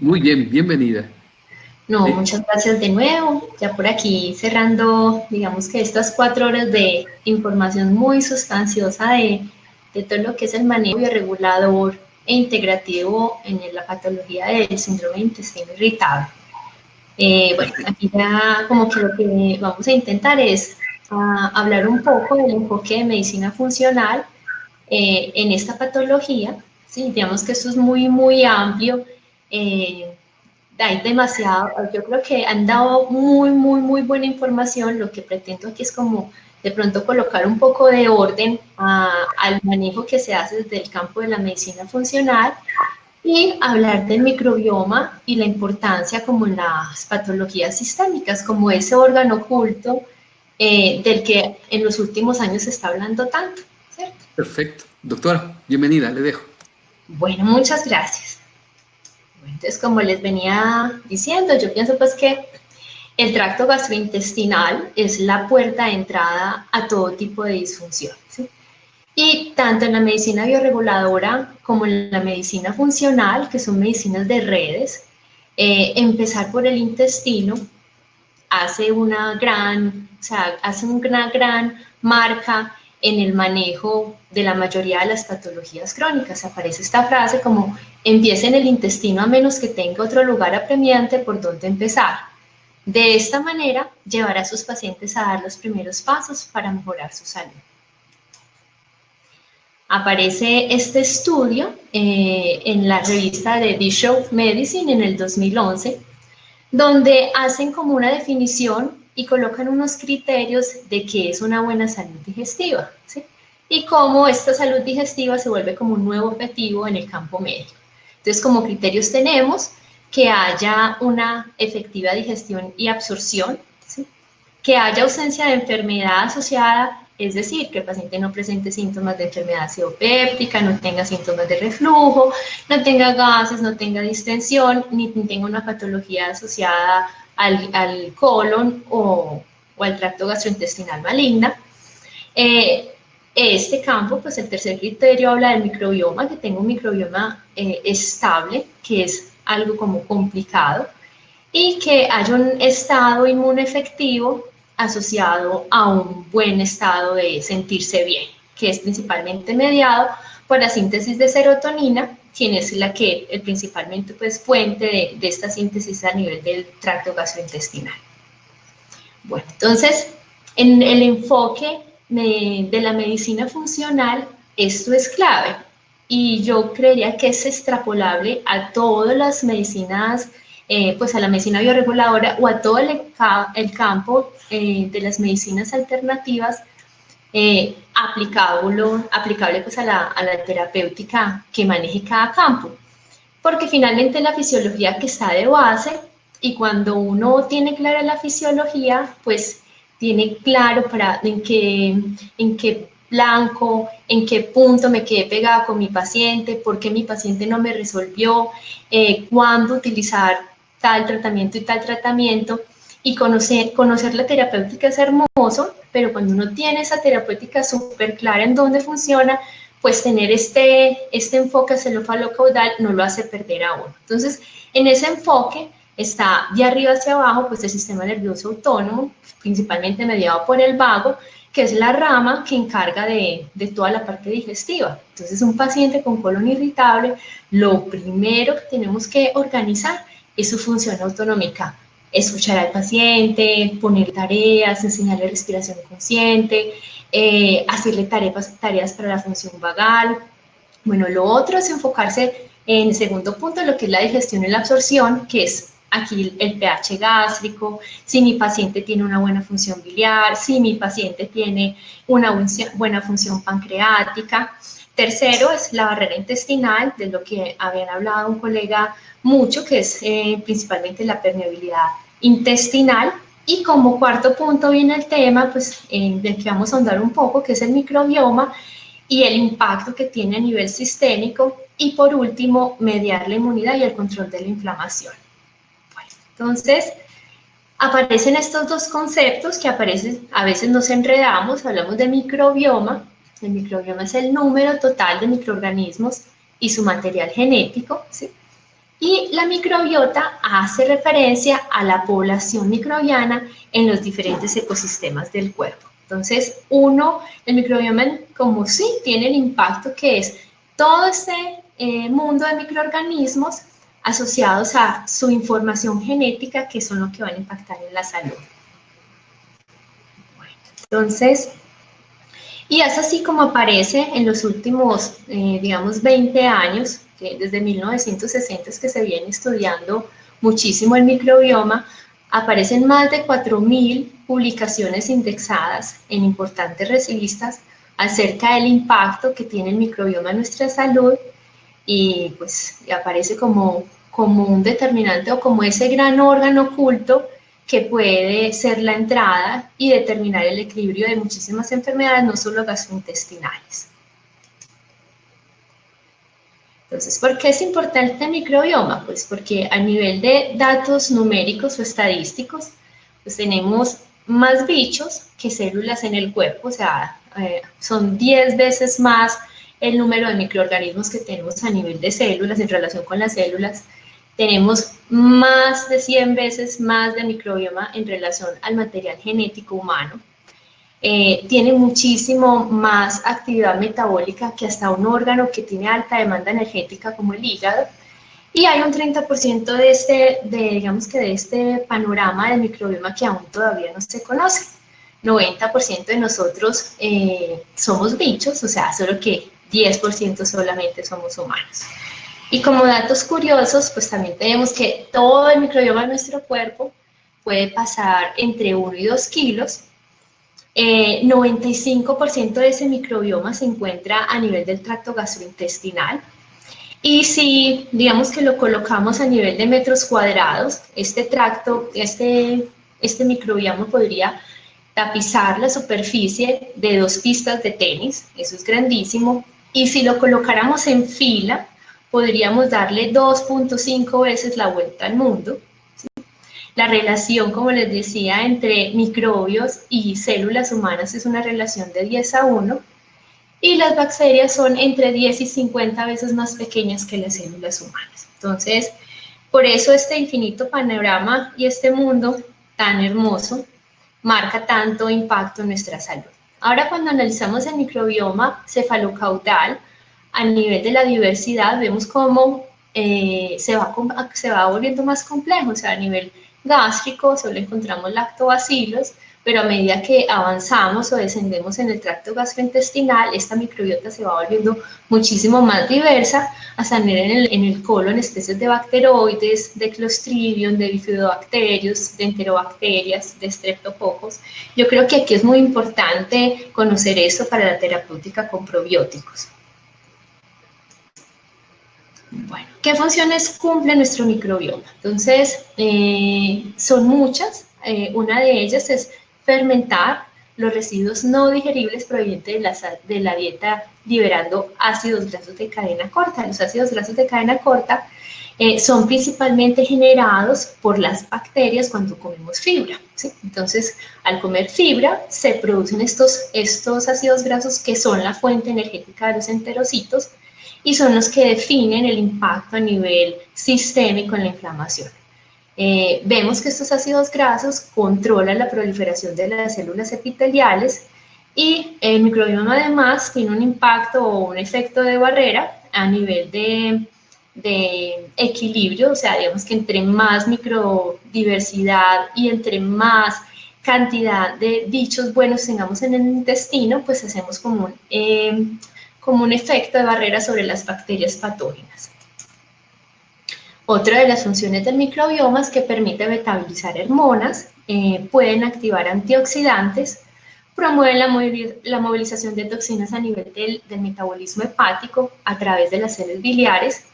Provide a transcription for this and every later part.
Muy bien, bienvenida. No, Eh, muchas gracias de nuevo. Ya por aquí cerrando, digamos que estas 4 horas de información muy sustanciosa de todo lo que es el manejo bioregulador e integrativo en la patología del síndrome de intestino irritable. Bueno, perfecto, aquí ya como que lo que vamos a intentar es hablar un poco del enfoque de medicina funcional en esta patología. Sí, digamos que esto es muy, muy amplio. eh, Hay demasiado, yo creo que han dado muy, muy, muy buena información. Lo que pretendo aquí es como de pronto colocar un poco de orden al manejo que se hace desde el campo de la medicina funcional y hablar del microbioma y la importancia como en las patologías sistémicas, como ese órgano oculto del que en los últimos años se está hablando tanto, ¿cierto? perfecto. Doctora, bienvenida, le dejo. Bueno, muchas gracias. Entonces, como les venía diciendo, yo pienso pues que el tracto gastrointestinal es la puerta de entrada a todo tipo de disfunción, ¿sí? Y tanto en la medicina bioreguladora como en la medicina funcional, que son medicinas de redes, empezar por el intestino hace una gran marca en el manejo de la mayoría de las patologías crónicas. Aparece esta frase como empiece en el intestino a menos que tenga otro lugar apremiante por donde empezar. De esta manera, llevará a sus pacientes a dar los primeros pasos para mejorar su salud. Aparece este estudio en la revista de Bishop Medicine en el 2011, donde hacen como una definición y colocan unos criterios de qué es una buena salud digestiva, ¿sí? Y cómo esta salud digestiva se vuelve como un nuevo objetivo en el campo médico. Entonces, como criterios tenemos que haya una efectiva digestión y absorción, ¿sí? Que haya ausencia de enfermedad asociada, es decir, que el paciente no presente síntomas de enfermedad acidopéptica, no tenga síntomas de reflujo, no tenga gases, no tenga distensión, ni tenga una patología asociada al colon o al tracto gastrointestinal maligna. Eh, este campo, pues el tercer criterio habla del microbioma, que tenga un microbioma estable, que es algo como complicado, y que haya un estado inmune efectivo asociado a un buen estado de sentirse bien, que es principalmente mediado por la síntesis de serotonina, quien es la que principalmente pues fuente de esta síntesis a nivel del tracto gastrointestinal. Bueno, entonces, en el enfoque de la medicina funcional, esto es clave y yo creería que es extrapolable a todas las medicinas, pues a la medicina bioreguladora o a todo el campo de las medicinas alternativas aplicable pues a la terapéutica que maneje cada campo, porque finalmente la fisiología que está de base y cuando uno tiene clara la fisiología, pues tiene claro en qué blanco, en qué punto me quedé pegada con mi paciente, por qué mi paciente no me resolvió, cuándo utilizar tal tratamiento y tal tratamiento. Y conocer la terapéutica es hermoso, pero cuando uno tiene esa terapéutica súper clara en dónde funciona, pues tener este enfoque celofalo-caudal no lo hace perder a uno. Entonces, en ese enfoque está de arriba hacia abajo, pues el sistema nervioso autónomo, principalmente mediado por el vago, que es la rama que encarga de toda la parte digestiva. Entonces, un paciente con colon irritable, lo primero que tenemos que organizar es su función autonómica. Escuchar al paciente, poner tareas, enseñarle respiración consciente, hacerle tareas para la función vagal. Bueno, lo otro es enfocarse en el segundo punto, lo que es la digestión y la absorción, que es aquí el pH gástrico, si mi paciente tiene una buena función biliar, si mi paciente tiene una buena función pancreática. Tercero es la barrera intestinal, de lo que habían hablado un colega mucho, que es principalmente la permeabilidad intestinal. Y como cuarto punto viene el tema, pues, del que vamos a ahondar un poco, que es el microbioma y el impacto que tiene a nivel sistémico. Y por último, mediar la inmunidad y el control de la inflamación. Bueno, entonces, aparecen estos dos conceptos que a veces nos enredamos, hablamos de microbioma. El microbioma es el número total de microorganismos y su material genético, ¿sí? Y la microbiota hace referencia a la población microbiana en los diferentes ecosistemas del cuerpo. Entonces, el microbioma como sí tiene el impacto que es todo este mundo de microorganismos asociados a su información genética, que son los que van a impactar en la salud. Bueno, entonces, y es así como aparece en los últimos, digamos, 20 años, que desde 1960 es que se viene estudiando muchísimo el microbioma, aparecen más de 4.000 publicaciones indexadas en importantes revistas acerca del impacto que tiene el microbioma en nuestra salud, y pues aparece como un determinante o como ese gran órgano oculto que puede ser la entrada y determinar el equilibrio de muchísimas enfermedades, no solo gastrointestinales. Entonces, ¿por qué es importante el microbioma? Pues porque a nivel de datos numéricos o estadísticos, pues tenemos más bichos que células en el cuerpo, o sea, son 10 veces más el número de microorganismos que tenemos a nivel de células en relación con las células. Tenemos más de 100 veces más de microbioma en relación al material genético humano. Tiene muchísimo más actividad metabólica que hasta un órgano que tiene alta demanda energética como el hígado. Y hay un 30% digamos que de este panorama del microbioma que aún todavía no se conoce. 90% de nosotros somos bichos, o sea, solo que 10% solamente somos humanos. Y como datos curiosos, pues también tenemos que todo el microbioma de nuestro cuerpo puede pasar entre 1 y 2 kilos. 95% de ese microbioma se encuentra a nivel del tracto gastrointestinal. Y si, digamos que lo colocamos a nivel de metros cuadrados, este tracto, este microbioma podría tapizar la superficie de 2 pistas de tenis, eso es grandísimo, y si lo colocáramos en fila, podríamos darle 2.5 veces la vuelta al mundo. ¿Sí? La relación, como les decía, entre microbios y células humanas es una relación de 10:1, y las bacterias son entre 10 y 50 veces más pequeñas que las células humanas. Entonces, por eso este infinito panorama y este mundo tan hermoso marca tanto impacto en nuestra salud. Ahora, cuando analizamos el microbioma cefalocaudal a nivel de la diversidad, vemos cómo se va volviendo más complejo. O sea, a nivel gástrico solo encontramos lactobacilos, pero a medida que avanzamos o descendemos en el tracto gastrointestinal, esta microbiota se va volviendo muchísimo más diversa, hasta tener en el colon especies de bacteroides, de Clostridium, de bifidobacterios, de enterobacterias, de streptococos. Yo creo que aquí es muy importante conocer esto para la terapéutica con probióticos. Bueno, ¿qué funciones cumple nuestro microbioma? Entonces, son muchas. Una de ellas es fermentar los residuos no digeribles provenientes de la dieta, liberando ácidos grasos de cadena corta. Los ácidos grasos de cadena corta son principalmente generados por las bacterias cuando comemos fibra, ¿sí? Entonces, al comer fibra, se producen estos ácidos grasos que son la fuente energética de los enterocitos, y son los que definen el impacto a nivel sistémico en la inflamación. Vemos que estos ácidos grasos controlan la proliferación de las células epiteliales, y el microbioma además tiene un impacto o un efecto de barrera a nivel de equilibrio. O sea, digamos que entre más microdiversidad y entre más cantidad de bichos buenos tengamos en el intestino, pues hacemos como un efecto de barrera sobre las bacterias patógenas. Otra de las funciones del microbioma es que permite metabolizar hormonas, pueden activar antioxidantes, promueven la movilización de toxinas a nivel del metabolismo hepático a través de las células biliares,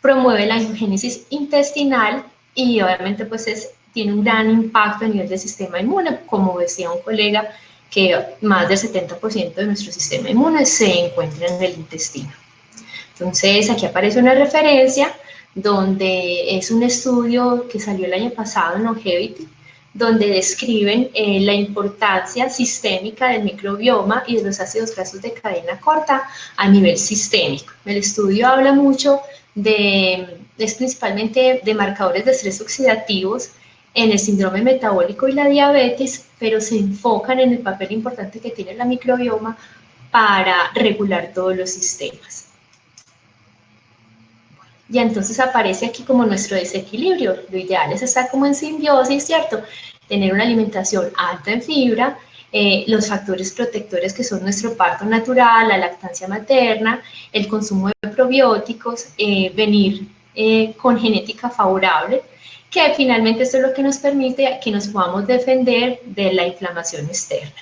promueve la angiogénesis intestinal y obviamente pues tiene un gran impacto a nivel del sistema inmune. Como decía un colega, que más del 70% de nuestro sistema inmune se encuentra en el intestino. Entonces, aquí aparece una referencia donde es un estudio que salió el año pasado en Longevity, donde describen la importancia sistémica del microbioma y de los ácidos grasos de cadena corta a nivel sistémico. El estudio habla mucho de es principalmente de marcadores de estrés oxidativos en el síndrome metabólico y la diabetes, pero se enfocan en el papel importante que tiene la microbioma para regular todos los sistemas. Y entonces aparece aquí como nuestro desequilibrio. Lo ideal es estar como en simbiosis, ¿cierto? Tener una alimentación alta en fibra, los factores protectores que son nuestro parto natural, la lactancia materna, el consumo de probióticos, venir con genética favorable, que finalmente esto es lo que nos permite que nos podamos defender de la inflamación externa.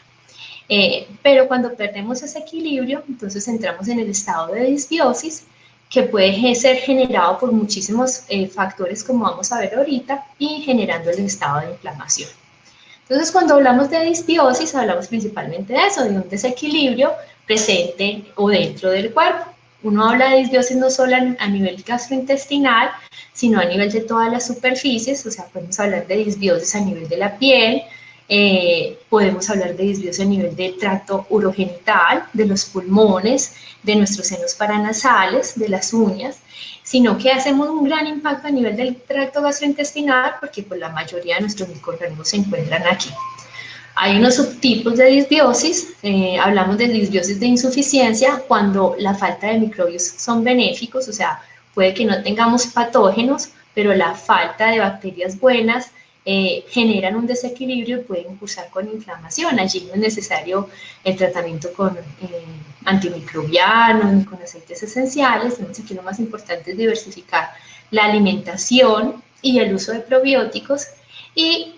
Pero cuando perdemos ese equilibrio, entonces entramos en el estado de disbiosis, que puede ser generado por muchísimos factores, como vamos a ver ahorita, y generando el estado de inflamación. Entonces, cuando hablamos de disbiosis, hablamos principalmente de eso, de un desequilibrio presente o dentro del cuerpo. Uno habla de disbiosis no solo a nivel gastrointestinal, sino a nivel de todas las superficies, o sea, podemos hablar de disbiosis a nivel de la piel, podemos hablar de disbiosis a nivel del tracto urogenital, de los pulmones, de nuestros senos paranasales, de las uñas, sino que hacemos un gran impacto a nivel del tracto gastrointestinal porque pues, la mayoría de nuestros microorganismos se encuentran aquí. Hay unos subtipos de disbiosis, hablamos de disbiosis de insuficiencia cuando la falta de microbios son benéficos, o sea, puede que no tengamos patógenos, pero la falta de bacterias buenas generan un desequilibrio y pueden cursar con inflamación. Allí no es necesario el tratamiento con antimicrobianos ni con aceites esenciales, entonces aquí lo más importante es diversificar la alimentación y el uso de probióticos y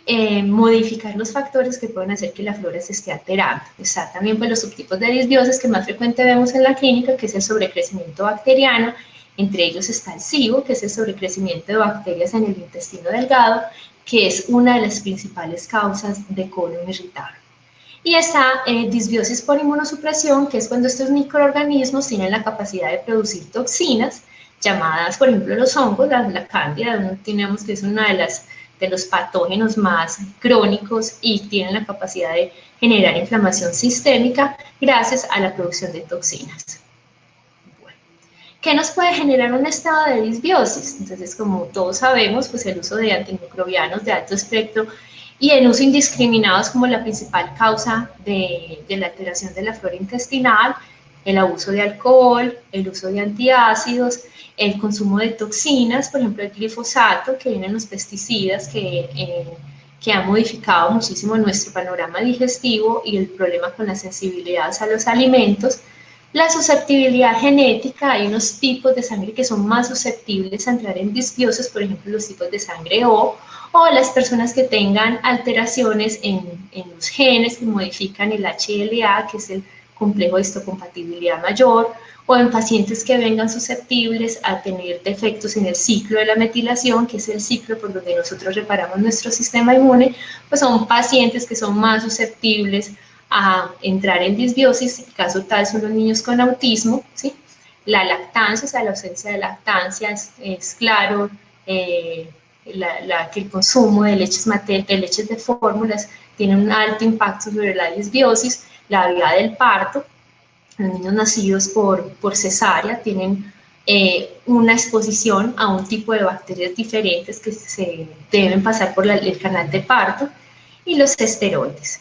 modificar los factores que pueden hacer que la flora se esté alterando. Está también pues, los subtipos de disbiosis que más frecuente vemos en la clínica, que es el sobrecrecimiento bacteriano. Entre ellos está el SIBO, que es el sobrecrecimiento de bacterias en el intestino delgado, que es una de las principales causas de colon irritable. Y está disbiosis por inmunosupresión, que es cuando estos microorganismos tienen la capacidad de producir toxinas, llamadas, por ejemplo, los hongos, la cándida, tenemos que es una de los patógenos más crónicos y tienen la capacidad de generar inflamación sistémica gracias a la producción de toxinas. ¿Qué nos puede generar un estado de disbiosis? Entonces, como todos sabemos, pues el uso de antimicrobianos de alto espectro y el uso indiscriminado es como la principal causa de la alteración de la flora intestinal, el abuso de alcohol, el uso de antiácidos, el consumo de toxinas, por ejemplo el glifosato, que vienen los pesticidas que han modificado muchísimo nuestro panorama digestivo y el problema con las sensibilidades a los alimentos. La susceptibilidad genética, hay unos tipos de sangre que son más susceptibles a entrar en disbiosis, por ejemplo los tipos de sangre O las personas que tengan alteraciones en los genes que modifican el HLA, que es el complejo de histocompatibilidad mayor, o en pacientes que vengan susceptibles a tener defectos en el ciclo de la metilación, que es el ciclo por donde nosotros reparamos nuestro sistema inmune, pues son pacientes que son más susceptibles a entrar en disbiosis, en caso tal son los niños con autismo, ¿sí? La lactancia, o sea, la ausencia de lactancia es claro, que el consumo de leches de fórmulas tiene un alto impacto sobre la disbiosis, la vía del parto, los niños nacidos por cesárea tienen una exposición a un tipo de bacterias diferentes que se deben pasar por el canal de parto, y los esteroides.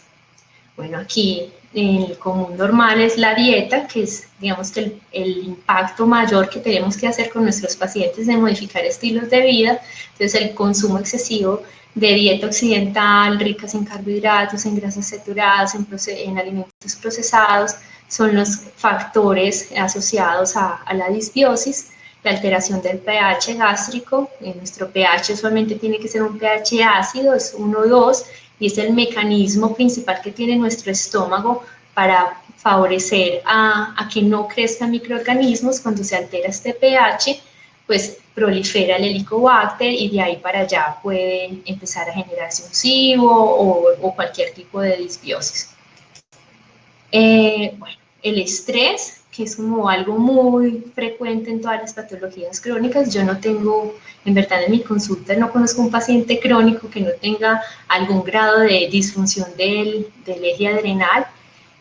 Bueno, aquí el común normal es la dieta, que es, digamos, que el impacto mayor que tenemos que hacer con nuestros pacientes de modificar estilos de vida. Entonces, el consumo excesivo de dieta occidental, ricas en carbohidratos, en grasas saturadas, en alimentos procesados, son los factores asociados a la disbiosis. La alteración del pH gástrico, nuestro pH solamente tiene que ser un pH ácido, es 1 o 2, y es el mecanismo principal que tiene nuestro estómago para favorecer a que no crezcan microorganismos. Cuando se altera este pH, pues prolifera el helicobacter y de ahí para allá puede empezar a generarse un SIBO o cualquier tipo de disbiosis. Bueno, el estrés, que es como algo muy frecuente en todas las patologías crónicas. Yo no tengo, en verdad en mi consulta no conozco un paciente crónico que no tenga algún grado de disfunción del eje adrenal.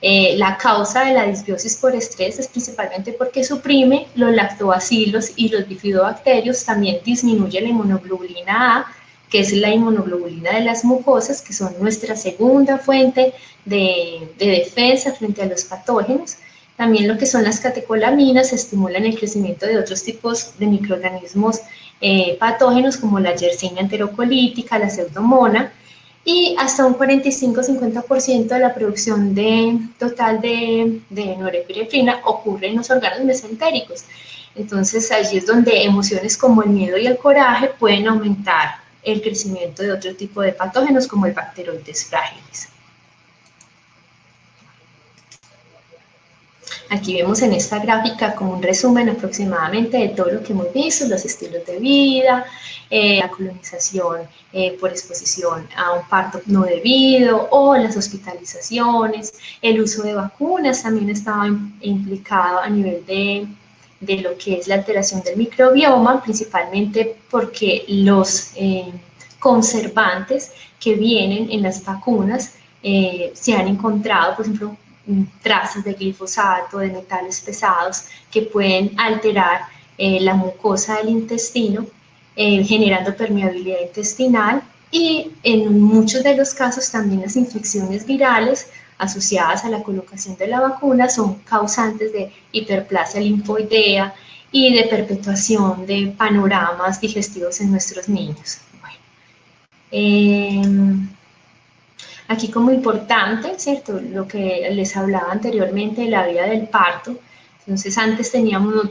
La causa de la disbiosis por estrés es principalmente porque suprime los lactobacilos y los bifidobacterios, también disminuye la inmunoglobulina A, que es la inmunoglobulina de las mucosas, que son nuestra segunda fuente de defensa frente a los patógenos. También lo que son las catecolaminas estimulan el crecimiento de otros tipos de microorganismos patógenos como la Yersinia enterocolítica, la pseudomonas, y hasta un 45-50% de la producción total de norepinefrina ocurre en los órganos mesentéricos. Entonces allí es donde emociones como el miedo y el coraje pueden aumentar el crecimiento de otro tipo de patógenos como el Bacteroides fragilis. Aquí vemos en esta gráfica como un resumen aproximadamente de todo lo que hemos visto, los estilos de vida, la colonización por exposición a un parto no debido o las hospitalizaciones, el uso de vacunas también estaba implicado a nivel de lo que es la alteración del microbioma, principalmente porque los conservantes que vienen en las vacunas se han encontrado, por ejemplo, trazas de glifosato, de metales pesados que pueden alterar la mucosa del intestino, generando permeabilidad intestinal y en muchos de los casos también las infecciones virales asociadas a la colocación de la vacuna son causantes de hiperplasia linfoidea y de perpetuación de panoramas digestivos en nuestros niños. Bueno, aquí como importante, ¿cierto? Lo que les hablaba anteriormente de la vía del parto. Entonces antes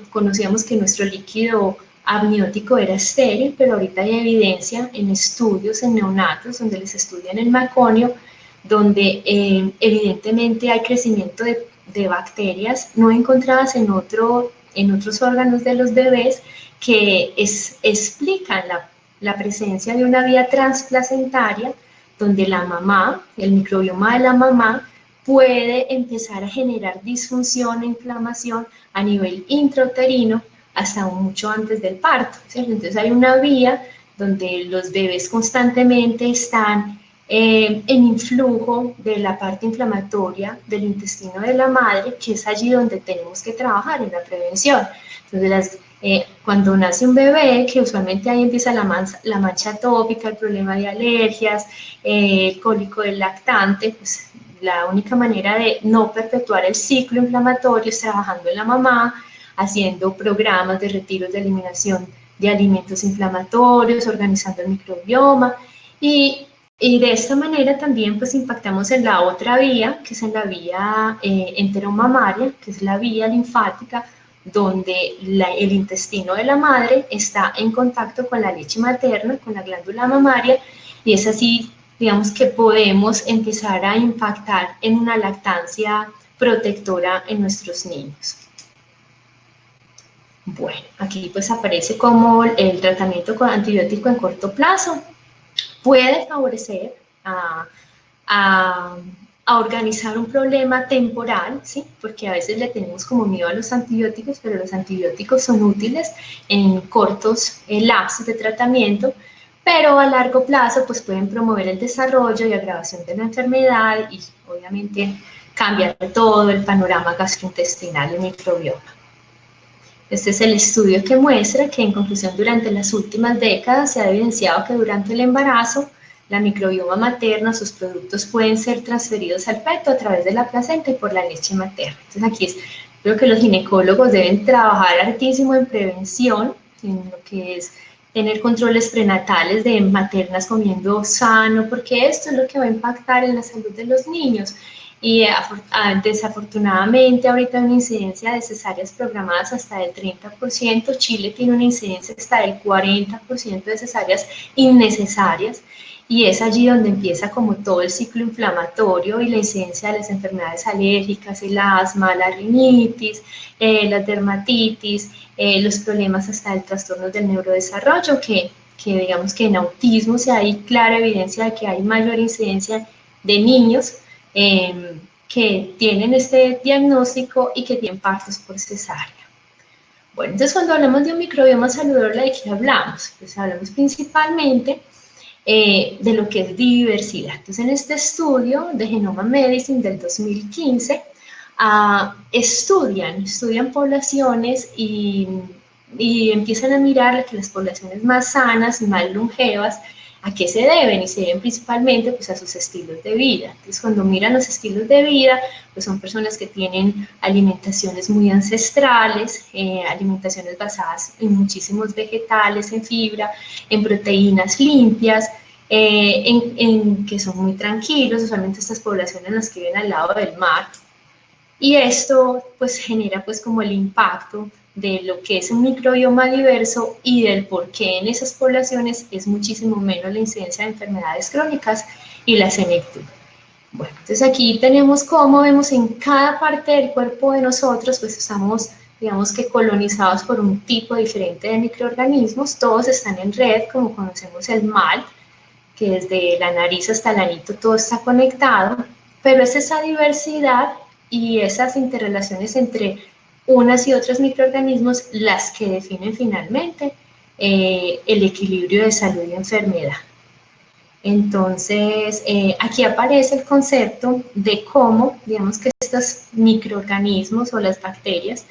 conocíamos que nuestro líquido amniótico era estéril, pero ahorita hay evidencia en estudios en neonatos donde les estudian el meconio, donde evidentemente hay crecimiento de bacterias no encontradas en otros órganos de los bebés que explican la presencia de una vía transplacentaria donde la mamá, el microbioma de la mamá, puede empezar a generar disfunción e inflamación a nivel intrauterino hasta mucho antes del parto, ¿cierto? Entonces hay una vía donde los bebés constantemente están en influjo de la parte inflamatoria del intestino de la madre, que es allí donde tenemos que trabajar en la prevención. Entonces, cuando nace un bebé, que usualmente ahí empieza la mancha atópica, el problema de alergias, el cólico del lactante, pues la única manera de no perpetuar el ciclo inflamatorio es trabajando en la mamá, haciendo programas de retiros de eliminación de alimentos inflamatorios, organizando el microbioma y de esta manera también pues impactamos en la otra vía, que es en la vía enteromamaria, que es la vía linfática, donde el intestino de la madre está en contacto con la leche materna, con la glándula mamaria, y es así, digamos, que podemos empezar a impactar en una lactancia protectora en nuestros niños. Bueno, aquí pues aparece como el tratamiento con antibiótico en corto plazo puede favorecer a organizar un problema temporal, ¿sí? Porque a veces le tenemos como miedo a los antibióticos, pero los antibióticos son útiles en cortos lapsos de tratamiento, pero a largo plazo pues pueden promover el desarrollo y agravación de la enfermedad y obviamente cambiar todo el panorama gastrointestinal y microbioma. Este es el estudio que muestra que en conclusión durante las últimas décadas se ha evidenciado que durante el embarazo la microbioma materna, sus productos pueden ser transferidos al feto a través de la placenta y por la leche materna. Entonces aquí creo que los ginecólogos deben trabajar hartísimo en prevención, en lo que es tener controles prenatales de maternas comiendo sano, porque esto es lo que va a impactar en la salud de los niños. Y desafortunadamente ahorita hay una incidencia de cesáreas programadas hasta del 30%, Chile tiene una incidencia hasta del 40% de cesáreas innecesarias, y es allí donde empieza como todo el ciclo inflamatorio y la incidencia de las enfermedades alérgicas, el asma, la rinitis, la dermatitis, los problemas hasta el trastorno del neurodesarrollo, que digamos que en autismo sí hay clara evidencia de que hay mayor incidencia de niños que tienen este diagnóstico y que tienen partos por cesárea. Bueno, entonces cuando hablamos de un microbioma saludable, ¿de qué hablamos? Pues hablamos principalmente de lo que es diversidad. Entonces, en este estudio de Genoma Medicine del 2015, estudian poblaciones y empiezan a mirar que las poblaciones más sanas y más longevas, ¿a qué se deben? Y se deben principalmente pues, a sus estilos de vida. Entonces, cuando miran los estilos de vida, pues son personas que tienen alimentaciones muy ancestrales, alimentaciones basadas en muchísimos vegetales, en fibra, en proteínas limpias, que son muy tranquilos, usualmente estas poblaciones las que viven al lado del mar. Y esto pues genera pues como el impacto de lo que es un microbioma diverso y del por qué en esas poblaciones es muchísimo menos la incidencia de enfermedades crónicas y la senectud. Bueno, entonces aquí tenemos cómo vemos en cada parte del cuerpo de nosotros, pues estamos, digamos que colonizados por un tipo diferente de microorganismos, todos están en red, como conocemos el mal, que desde la nariz hasta el anito todo está conectado, pero es esa diversidad y esas interrelaciones entre unas y otros microorganismos las que definen finalmente el equilibrio de salud y enfermedad. Entonces, aquí aparece el concepto de cómo, digamos que estos microorganismos o las bacterias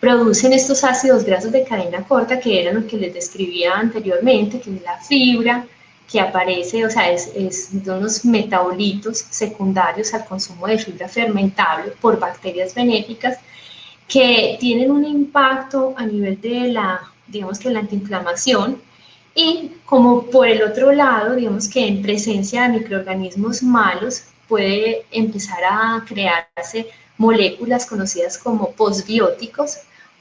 producen estos ácidos grasos de cadena corta, que eran lo que les describía anteriormente, que es la fibra, que aparece, o sea, es de unos metabolitos secundarios al consumo de fibra fermentable por bacterias benéficas, que tienen un impacto a nivel de la, digamos que la antiinflamación, y como por el otro lado, digamos que en presencia de microorganismos malos puede empezar a crearse moléculas conocidas como postbióticos,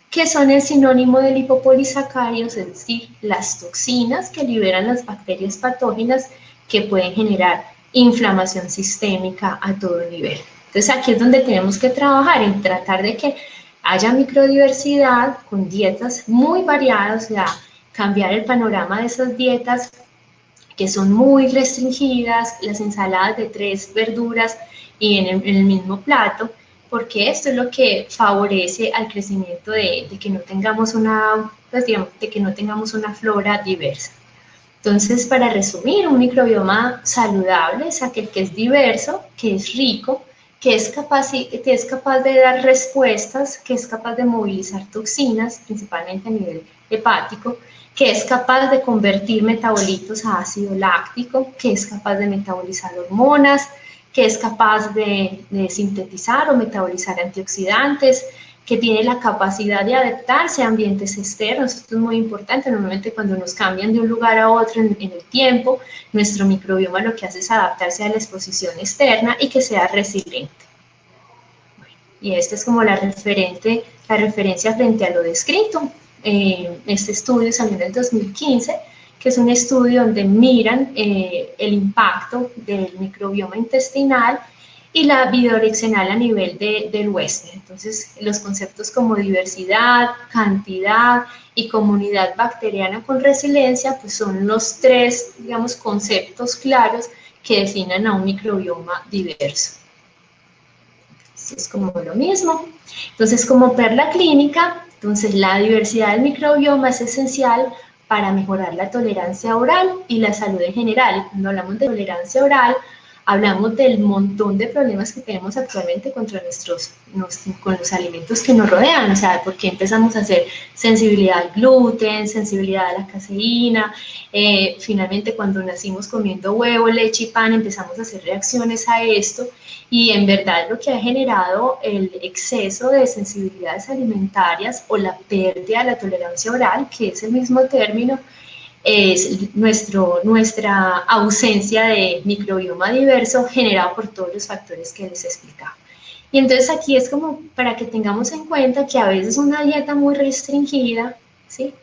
que son el sinónimo de lipopolisacáridos, es decir, las toxinas que liberan las bacterias patógenas que pueden generar inflamación sistémica a todo nivel. Entonces aquí es donde tenemos que trabajar en tratar de que haya microdiversidad con dietas muy variadas, o sea, cambiar el panorama de esas dietas que son muy restringidas, las ensaladas de 3 verduras y en el mismo plato, porque esto es lo que favorece al crecimiento de que no tengamos una, pues digamos, de que no tengamos una flora diversa. Entonces, para resumir, un microbioma saludable es aquel que es diverso, que es rico, que es capaz de dar respuestas, que es capaz de movilizar toxinas, principalmente a nivel hepático, que es capaz de convertir metabolitos a ácido láctico, que es capaz de metabolizar hormonas, que es capaz de sintetizar o metabolizar antioxidantes, que tiene la capacidad de adaptarse a ambientes externos. Esto es muy importante. Normalmente cuando nos cambian de un lugar a otro en el tiempo, nuestro microbioma lo que hace es adaptarse a la exposición externa y que sea resiliente. Bueno, y esta es como la referencia frente a lo descrito. Este estudio salió en el 2015, que es un estudio donde miran el impacto del microbioma intestinal y la bidireccional a nivel del huésped. Entonces, los conceptos como diversidad, cantidad y comunidad bacteriana con resiliencia, pues son los 3, digamos, conceptos claros que definen a un microbioma diverso. Es como lo mismo. Entonces, como perla clínica, entonces la diversidad del microbioma es esencial para mejorar la tolerancia oral y la salud en general. Y cuando hablamos de tolerancia oral, hablamos del montón de problemas que tenemos actualmente con los alimentos que nos rodean, o sea, porque empezamos a hacer sensibilidad al gluten, sensibilidad a la caseína, finalmente cuando nacimos comiendo huevo, leche y pan empezamos a hacer reacciones a esto, y en verdad lo que ha generado el exceso de sensibilidades alimentarias o la pérdida de la tolerancia oral, que es el mismo término, es nuestra ausencia de microbioma diverso generado por todos los factores que les explicaba. Y entonces aquí es como para que tengamos en cuenta que a veces una dieta muy restringida, ¿sí?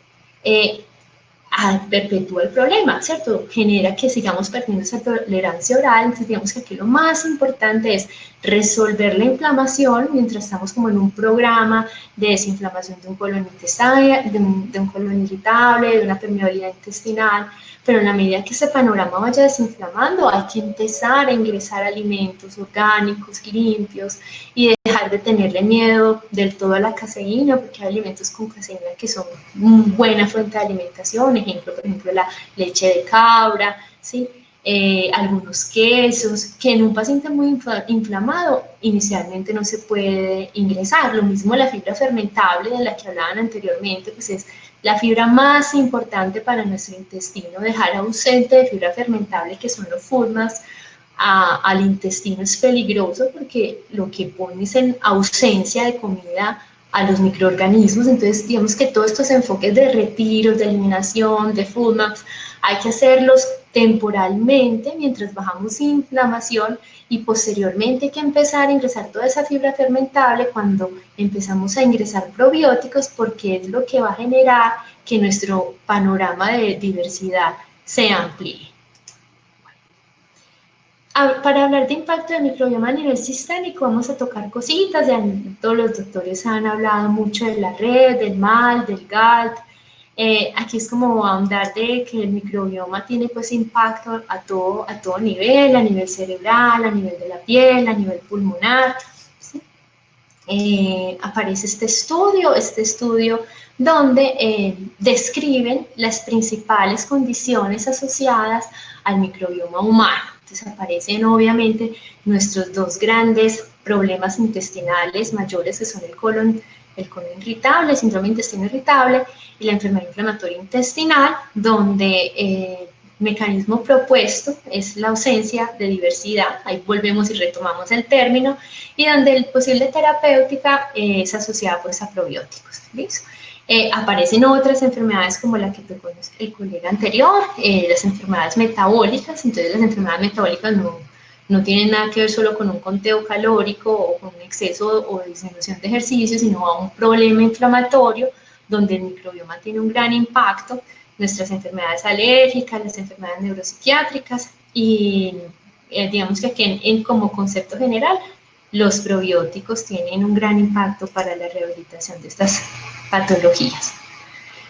Perpetúa el problema, ¿cierto? Genera que sigamos perdiendo esa tolerancia oral. Entonces digamos que aquí lo más importante es resolver la inflamación mientras estamos como en un programa de desinflamación de un colon intestinal, de un colon irritable, de una permeabilidad intestinal, pero en la medida que ese panorama vaya desinflamando hay que empezar a ingresar alimentos orgánicos, limpios, y dejar de tenerle miedo del todo a la caseína, porque hay alimentos con caseína que son buena fuente de alimentación, por ejemplo la leche de cabra, ¿sí? Algunos quesos, que en un paciente muy inflamado inicialmente no se puede ingresar. Lo mismo la fibra fermentable de la que hablaban anteriormente, pues es la fibra más importante para nuestro intestino. Dejar ausente de fibra fermentable, que son los FUDMAPs, al intestino es peligroso porque lo que pone es en ausencia de comida a los microorganismos. Entonces, digamos que todos estos enfoques de retiros, de eliminación, de FUDMAPs, hay que hacerlos temporalmente mientras bajamos inflamación, y posteriormente hay que empezar a ingresar toda esa fibra fermentable cuando empezamos a ingresar probióticos, porque es lo que va a generar que nuestro panorama de diversidad se amplíe. Para hablar de impacto del microbioma a nivel sistémico, vamos a tocar cositas. Ya todos los doctores han hablado mucho de la red, del MAL, del GALT. Aquí es como ahondar de que el microbioma tiene pues impacto a todo nivel, a nivel cerebral, a nivel de la piel, a nivel pulmonar, ¿sí? Aparece este estudio donde describen las principales condiciones asociadas al microbioma humano. Entonces aparecen obviamente nuestros dos grandes problemas intestinales mayores, que son el colon irritable, el síndrome de intestino irritable y la enfermedad inflamatoria intestinal, donde mecanismo propuesto es la ausencia de diversidad. Ahí volvemos y retomamos el término, y donde el posible terapéutica es asociada pues a probióticos. ¿Listo? Aparecen otras enfermedades como la que tocó el colega anterior, las enfermedades metabólicas. Entonces las enfermedades metabólicas no tienen nada que ver solo con un conteo calórico o con un exceso o disminución de ejercicio, sino a un problema inflamatorio donde el microbioma tiene un gran impacto. Nuestras enfermedades alérgicas, las enfermedades neuropsiquiátricas, y digamos que aquí como concepto general, los probióticos tienen un gran impacto para la rehabilitación de estas patologías.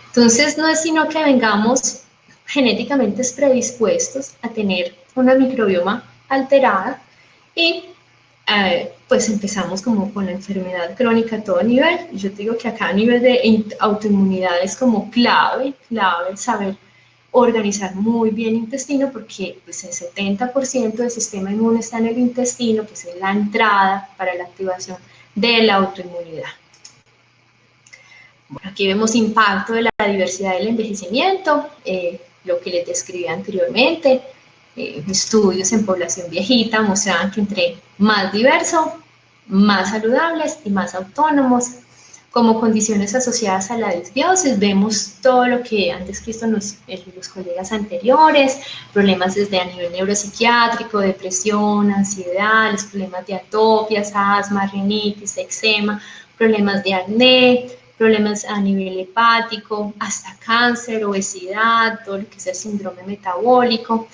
Entonces, no es sino que vengamos genéticamente predispuestos a tener una microbioma alterada, y pues empezamos como con la enfermedad crónica a todo nivel. Yo te digo que acá a nivel de autoinmunidad es como clave saber organizar muy bien el intestino, porque pues el 70% del sistema inmune está en el intestino, pues es la entrada para la activación de la autoinmunidad. Bueno, aquí vemos impacto de la diversidad del envejecimiento, lo que les describí anteriormente. Estudios en población viejita mostraban que entre más diverso, más saludables y más autónomos. Como condiciones asociadas a la disbiosis, vemos todo lo que han descrito los colegas anteriores: problemas desde a nivel neuropsiquiátrico, depresión, ansiedad, los problemas de atopias, asma, rinitis, eczema, problemas de acné, problemas a nivel hepático, hasta cáncer, obesidad, todo lo que es el síndrome metabólico.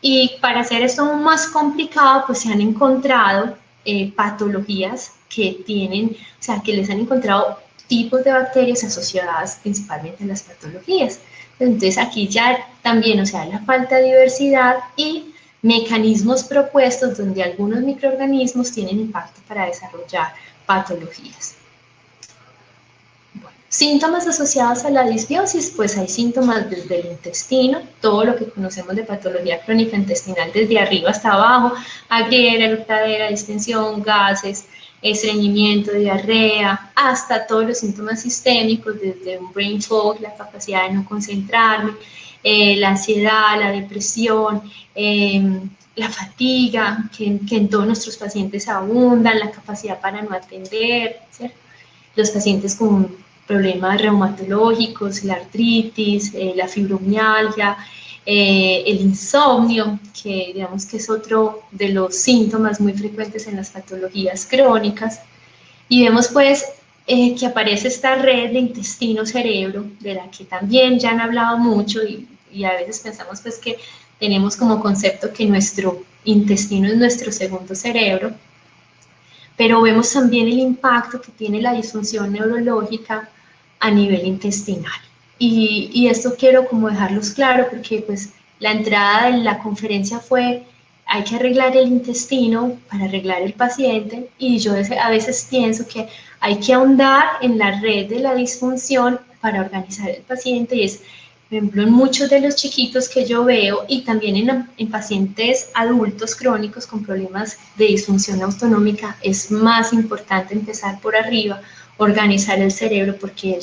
Y para hacer esto aún más complicado, pues se han encontrado patologías que tienen, o sea, que les han encontrado tipos de bacterias asociadas principalmente a las patologías. Entonces aquí ya también, o sea, la falta de diversidad y mecanismos propuestos donde algunos microorganismos tienen impacto para desarrollar patologías. Síntomas asociados a la disbiosis, pues hay síntomas desde el intestino, todo lo que conocemos de patología crónica intestinal desde arriba hasta abajo: agriera, eructadera, distensión, gases, estreñimiento, diarrea, hasta todos los síntomas sistémicos, desde un brain fog, la capacidad de no concentrarme, la ansiedad, la depresión, la fatiga, que en todos nuestros pacientes abundan, la capacidad para no atender, ¿cierto? Los pacientes con problemas reumatológicos, la artritis, la fibromialgia, el insomnio, que digamos que es otro de los síntomas muy frecuentes en las patologías crónicas. Y vemos pues que aparece esta red de intestino-cerebro, de la que también ya han hablado mucho, y a veces pensamos pues que tenemos como concepto que nuestro intestino es nuestro segundo cerebro, pero vemos también el impacto que tiene la disfunción neurológica a nivel intestinal. Y esto quiero como dejarlos claro, porque pues la entrada de la conferencia fue: hay que arreglar el intestino para arreglar el paciente, y yo a veces pienso que hay que ahondar en la red de la disfunción para organizar el paciente, y es Por ejemplo, en muchos de los chiquitos que yo veo y también en pacientes adultos crónicos con problemas de disfunción autonómica, es más importante empezar por arriba, organizar el cerebro, porque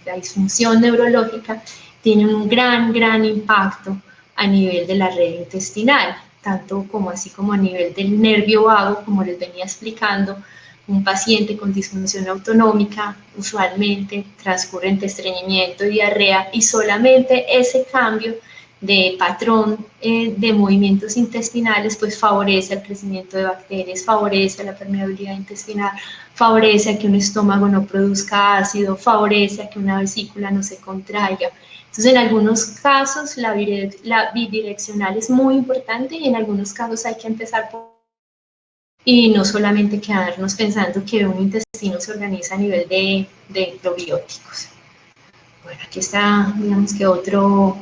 la disfunción neurológica tiene un gran impacto a nivel de la red intestinal, tanto como así como a nivel del nervio vago, como les venía explicando. Un paciente con disfunción autonómica usualmente transcurre entre estreñimiento y diarrea, y solamente ese cambio de patrón de movimientos intestinales pues favorece el crecimiento de bacterias, favorece la permeabilidad intestinal, favorece a que un estómago no produzca ácido, favorece a que una vesícula no se contraiga. Entonces, en algunos casos la bidireccional es muy importante, y en algunos casos hay que empezar por, y no solamente quedarnos pensando que un intestino se organiza a nivel de probióticos. Bueno, aquí está, digamos que otro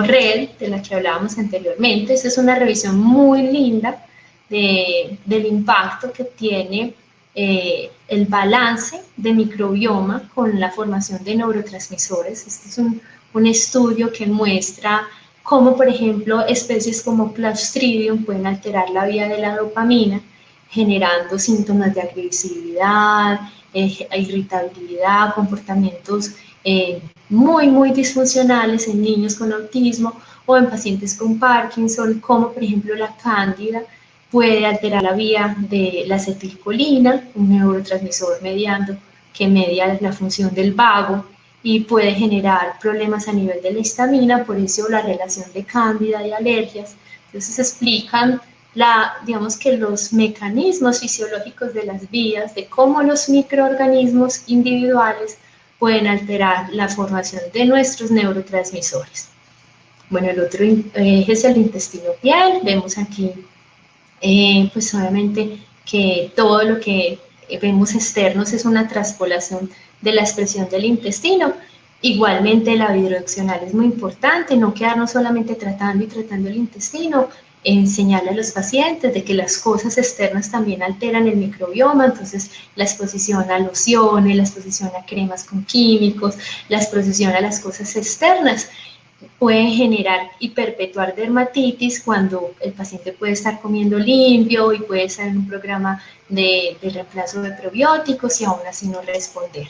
red de la que hablábamos anteriormente. Esta es una revisión muy linda del impacto que tiene el balance de microbioma con la formación de neurotransmisores. Este es un estudio que muestra cómo, por ejemplo, especies como Clostridium pueden alterar la vía de la dopamina, generando síntomas de agresividad, irritabilidad, comportamientos muy disfuncionales en niños con autismo o en pacientes con Parkinson, como por ejemplo la cándida puede alterar la vía de la acetilcolina, un neurotransmisor que media la función del vago, y puede generar problemas a nivel de la histamina, por eso la relación de cándida y alergias. Entonces explican digamos que los mecanismos fisiológicos de las vías, de cómo los microorganismos individuales pueden alterar la formación de nuestros neurotransmisores. Bueno, el otro eje es el intestino piel. Vemos aquí, pues obviamente que todo lo que vemos externos es una traspolación de la expresión del intestino. Igualmente la bidireccional es muy importante, no quedarnos solamente tratando el intestino, enseñarle a los pacientes de que las cosas externas también alteran el microbioma. Entonces la exposición a lociones, la exposición a cremas con químicos, la exposición a las cosas externas pueden generar y perpetuar dermatitis cuando el paciente puede estar comiendo limpio y puede estar en un programa de reemplazo de probióticos y aún así no responder.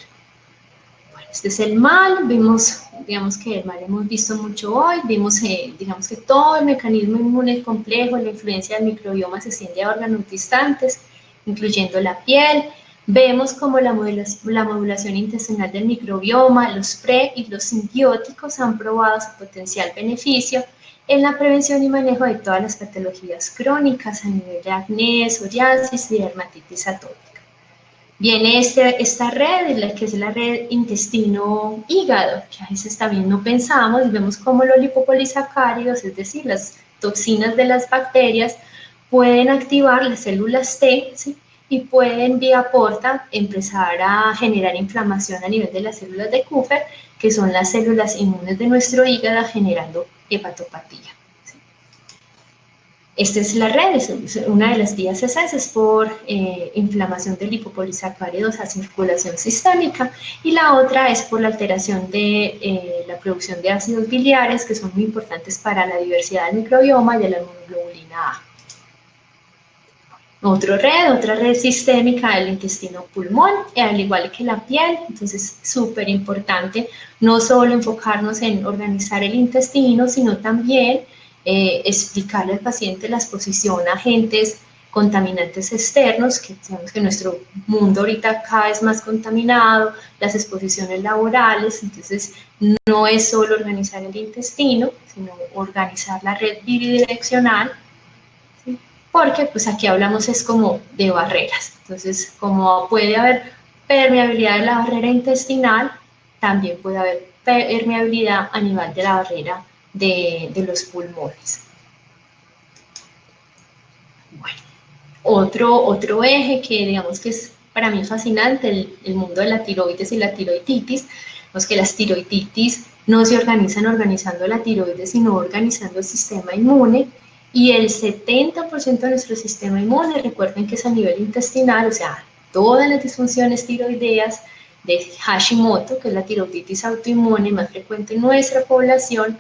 Este es el mal. Vimos, digamos que el mal hemos visto mucho hoy. Vimos, digamos que todo el mecanismo inmune complejo, la influencia del microbioma se extiende a órganos distantes, incluyendo la piel. Vemos como la modulación intestinal del microbioma, los pre y los simbióticos han probado su potencial beneficio en la prevención y manejo de todas las patologías crónicas a nivel de acné, psoriasis y dermatitis atópica. Viene esta red, que es la red intestino-hígado, que a veces también no pensamos, y vemos cómo los lipopolisacáridos, es decir, las toxinas de las bacterias, pueden activar las células T, ¿sí? Y pueden vía porta empezar a generar inflamación a nivel de las células de Kupffer, que son las células inmunes de nuestro hígado, generando hepatopatía. Esta es la red, una de las vías es por inflamación de lipopolisacáridos a circulación sistémica, y la otra es por la alteración de la producción de ácidos biliares, que son muy importantes para la diversidad del microbioma y de la inmunoglobulina A. Otra red sistémica del intestino pulmón, al igual que la piel. Entonces, súper importante no solo enfocarnos en organizar el intestino, sino también explicarle al paciente la exposición a agentes contaminantes externos, que sabemos que nuestro mundo ahorita cada vez más contaminado, las exposiciones laborales. Entonces no es solo organizar el intestino, sino organizar la red bidireccional, ¿sí? Porque pues aquí hablamos es como de barreras. Entonces, como puede haber permeabilidad de la barrera intestinal, también puede haber permeabilidad a nivel de la barrera de los pulmones. Bueno, otro eje que digamos que es para mí fascinante, el mundo de la tiroides y la tiroiditis. Pues que las tiroiditis no se organizan organizando la tiroides, sino organizando el sistema inmune, y el 70% de nuestro sistema inmune, recuerden que es a nivel intestinal, o sea, todas las disfunciones tiroideas de Hashimoto, que es la tiroiditis autoinmune más frecuente en nuestra población,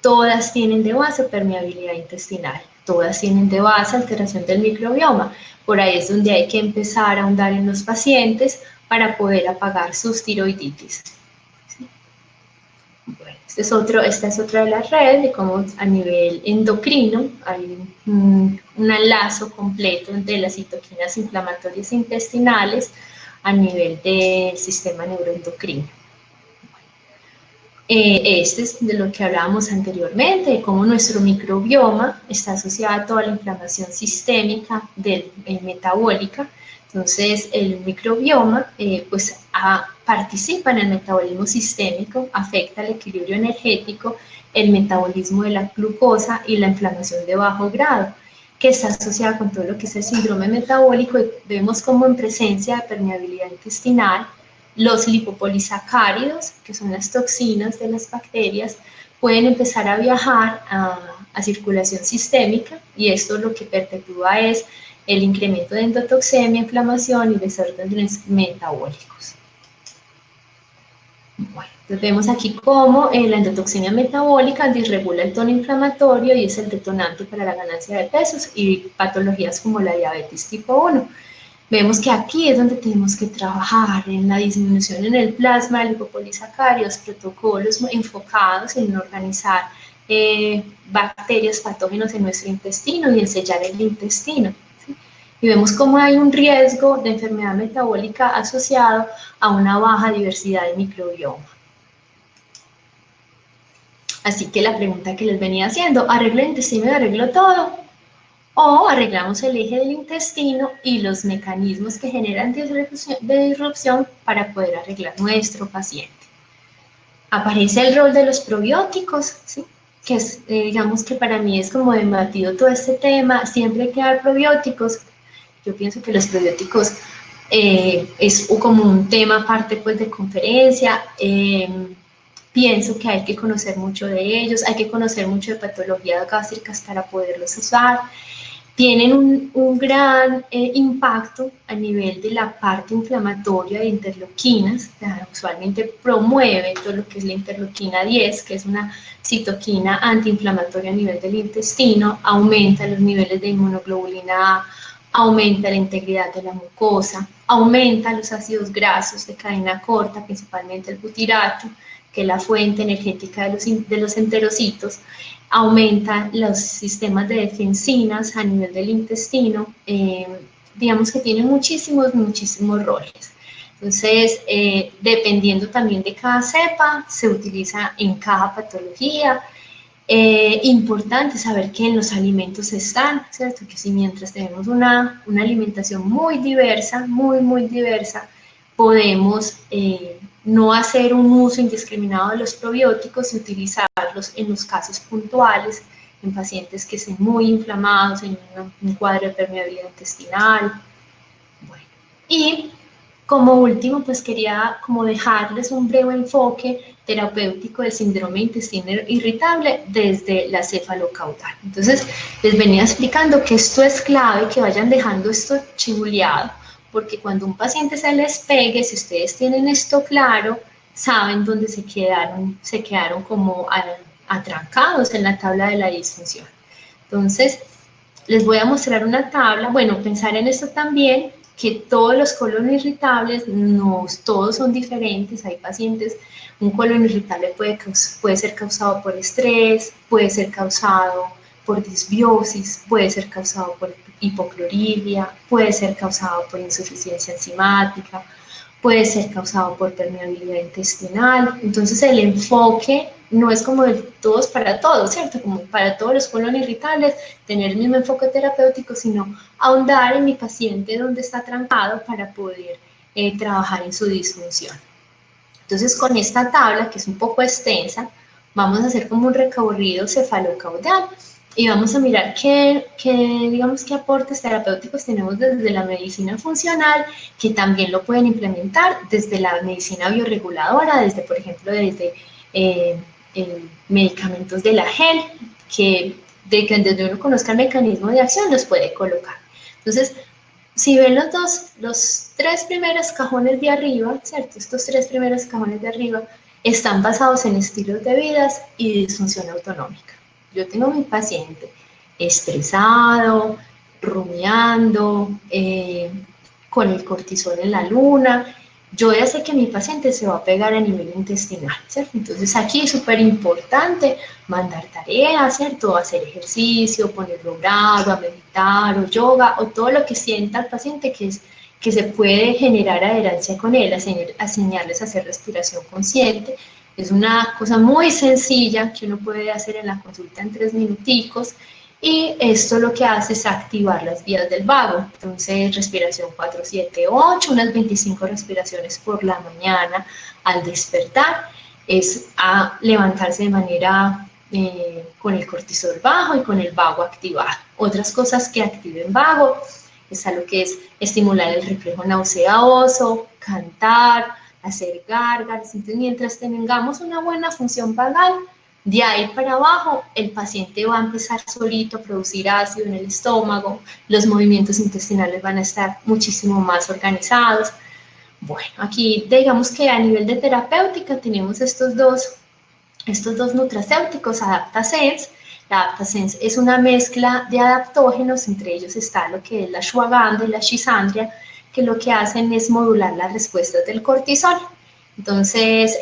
todas tienen de base permeabilidad intestinal, todas tienen de base alteración del microbioma. Por ahí es donde hay que empezar a ahondar en los pacientes para poder apagar sus tiroiditis. Bueno, esta es otra de las redes de cómo a nivel endocrino hay un lazo completo entre las citoquinas inflamatorias intestinales a nivel del sistema neuroendocrino. Este es de lo que hablábamos anteriormente, de cómo nuestro microbioma está asociado a toda la inflamación sistémica metabólica. Entonces, el microbioma participa en el metabolismo sistémico, afecta el equilibrio energético, el metabolismo de la glucosa y la inflamación de bajo grado, que está asociada con todo lo que es el síndrome metabólico, y vemos como en presencia de permeabilidad intestinal, los lipopolisacáridos, que son las toxinas de las bacterias, pueden empezar a viajar a circulación sistémica, y esto lo que perpetúa es el incremento de endotoxemia, inflamación y desórdenes metabólicos. Bueno, entonces vemos aquí cómo la endotoxemia metabólica disregula el tono inflamatorio y es el detonante para la ganancia de pesos y patologías como la diabetes tipo 1. Vemos que aquí es donde tenemos que trabajar en la disminución en el plasma de lipopolisacáridos, protocolos enfocados en organizar bacterias, patógenos en nuestro intestino y en sellar el intestino, ¿sí? Y vemos cómo hay un riesgo de enfermedad metabólica asociado a una baja diversidad de microbioma. Así que la pregunta que les venía haciendo, ¿arreglo el intestino y arreglo todo? O arreglamos el eje del intestino y los mecanismos que generan de disrupción para poder arreglar nuestro paciente. Aparece el rol de los probióticos, ¿sí? Que es, digamos que para mí es como debatido todo este tema, siempre hay que dar probióticos. Yo pienso que los probióticos es como un tema aparte pues de conferencia. Pienso que hay que conocer mucho de ellos, hay que conocer mucho de patologías gástricas para poderlos usar. Tienen un gran impacto a nivel de la parte inflamatoria de interleuquinas. Usualmente promueve todo lo que es la interleuquina 10, que es una citoquina antiinflamatoria a nivel del intestino, aumenta los niveles de inmunoglobulina A, aumenta la integridad de la mucosa, aumenta los ácidos grasos de cadena corta, principalmente el butirato, que es la fuente energética de los enterocitos, aumenta los sistemas de defensinas a nivel del intestino, digamos que tiene muchísimos roles. Entonces, dependiendo también de cada cepa, se utiliza en cada patología. Importante saber que en los alimentos están, ¿cierto? Que si mientras tenemos una alimentación muy diversa, muy diversa, podemos no hacer un uso indiscriminado de los probióticos y utilizarlos en los casos puntuales, en pacientes que estén muy inflamados, en un cuadro de permeabilidad intestinal. Bueno, y como último, pues quería como dejarles un breve enfoque terapéutico del síndrome de intestino irritable desde la cefalocaudal. Entonces, les venía explicando que esto es clave, que vayan dejando esto chimuleado, porque cuando un paciente se les pegue, si ustedes tienen esto claro, saben dónde se quedaron como atrancados en la tabla de la disfunción. Entonces, les voy a mostrar una tabla. Bueno, pensar en esto también, que todos los colon irritables, no todos son diferentes. Hay pacientes, un colon irritable puede ser causado por estrés, puede ser causado por disbiosis, puede ser causado por hipocloridria, puede ser causado por insuficiencia enzimática, puede ser causado por permeabilidad intestinal. Entonces el enfoque no es como de todos para todos, ¿cierto? Como para todos los colon irritables, tener el mismo enfoque terapéutico, sino ahondar en mi paciente donde está trancado para poder trabajar en su disfunción. Entonces con esta tabla, que es un poco extensa, vamos a hacer como un recorrido cefalocaudal y vamos a mirar digamos, qué aportes terapéuticos tenemos desde la medicina funcional, que también lo pueden implementar desde la medicina bioreguladora, desde, por ejemplo, desde medicamentos de la GEL, que desde uno conozca el mecanismo de acción los puede colocar. Entonces, si ven los tres primeros cajones de arriba, ¿cierto? Estos tres primeros cajones de arriba están basados en estilos de vida y disfunción autonómica. Yo tengo mi paciente estresado, rumiando, con el cortisol en la luna. Yo ya sé que mi paciente se va a pegar a nivel intestinal, ¿cierto? Entonces aquí es súper importante mandar tareas, ¿cierto? Hacer ejercicio, ponerlo bravo, a meditar o yoga o todo lo que sienta el paciente que se puede generar adherencia con él, enseñarles a hacer respiración consciente. Es una cosa muy sencilla que uno puede hacer en la consulta en 3 minuticos y esto lo que hace es activar las vías del vago. Entonces, respiración 4, 7, 8, unas 25 respiraciones por la mañana al despertar, es a levantarse de manera con el cortisol bajo y con el vago activado. Otras cosas que activen vago está lo que es estimular el reflejo nauseoso, cantar, hacer gárgaras. Entonces, mientras tengamos una buena función vagal, de ahí para abajo, el paciente va a empezar solito a producir ácido en el estómago, los movimientos intestinales van a estar muchísimo más organizados. Bueno, aquí digamos que a nivel de terapéutica tenemos estos dos nutracéuticos, AdaptaSense. La AdaptaSense es una mezcla de adaptógenos, entre ellos está lo que es la ashwagandha y la schizandria, que lo que hacen es modular las respuestas del cortisol. Entonces,